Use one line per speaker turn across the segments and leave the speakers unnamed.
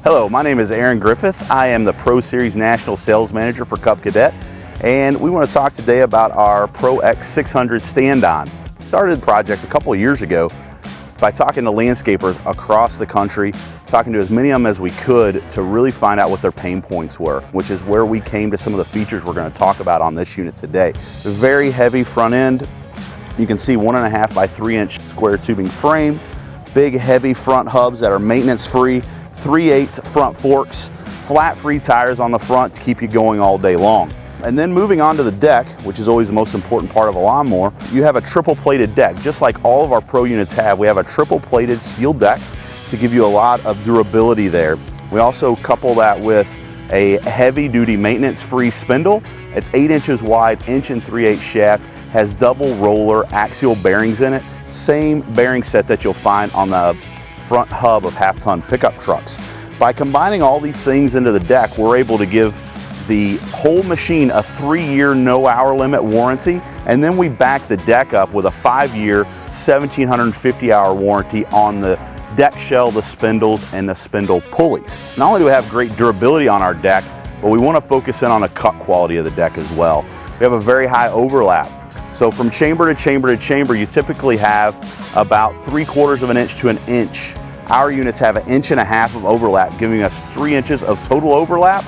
Hello, my name is Aaron Griffith. I am the Pro Series National Sales Manager for Cub Cadet, and we want to talk today about our Pro X 600 stand-on. Started the project a couple of years ago by talking to landscapers across the country, talking to as many of them as we could to really find out what their pain points were, which is where we came to some of the features we're going to talk about on this unit today. Very heavy front end. You can see 1.5 by 3 inch square tubing frame, big heavy front hubs that are maintenance free, 3/8 front forks, flat free tires on the front to keep you going all day long. And then moving on to the deck, which is always the most important part of a lawnmower, you have a triple plated deck. Just like all of our Pro units have, we have a triple plated steel deck to give you a lot of durability there. We also couple that with a heavy duty maintenance free spindle. It's 8 inches wide, 1 3/8 shaft, has double roller axial bearings in it. Same bearing set that you'll find on the front hub of half-ton pickup trucks. By combining all these things into the deck, we're able to give the whole machine a 3-year no hour limit warranty, and then we back the deck up with a 5-year 1,750 hour warranty on the deck shell, the spindles, and the spindle pulleys. Not only do we have great durability on our deck, but we want to focus in on the cut quality of the deck as well. We have a very high overlap. So from chamber to chamber to chamber, you typically have about 3/4 of an inch to an inch. Our units have 1.5 inches of overlap, giving us 3 inches of total overlap.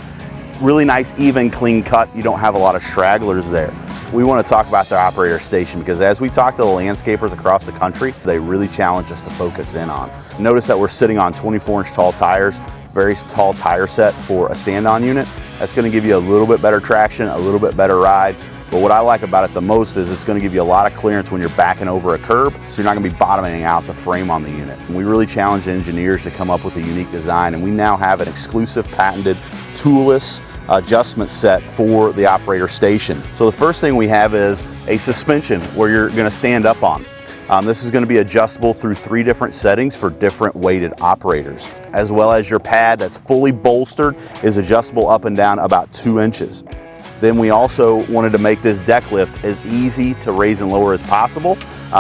Really nice, even, clean cut. You don't have a lot of stragglers there. We want to talk about the operator station because as we talk to the landscapers across the country, they really challenge us to focus in on. Notice that we're sitting on 24-inch tall tires, very tall tire set for a stand-on unit. That's going to give you a little bit better traction, a little bit better ride. But what I like about it the most is it's going to give you a lot of clearance when you're backing over a curb, so you're not going to be bottoming out the frame on the unit. And we really challenge engineers to come up with a unique design, and we now have an exclusive patented toolless adjustment set for the operator station. So the first thing we have is a suspension where you're going to stand up on. This is going to be adjustable through 3 different settings for different weighted operators, as well as your pad that's fully bolstered is adjustable up and down about 2 inches. Then we also wanted to make this deck lift as easy to raise and lower as possible.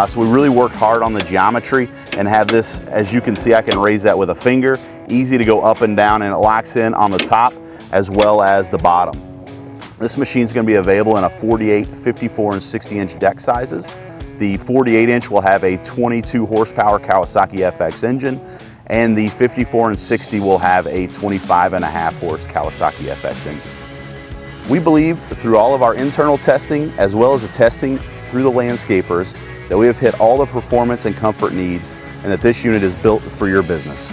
So we really worked hard on the geometry and have this, as you can see, I can raise that with a finger, easy to go up and down, and it locks in on the top as well as the bottom. This machine is going to be available in a 48, 54, and 60-inch deck sizes. The 48-inch will have a 22 horsepower Kawasaki FX engine, and the 54 and 60 will have a 25.5 horse Kawasaki FX engine. We believe through all of our internal testing as well as the testing through the landscapers that we have hit all the performance and comfort needs and that this unit is built for your business.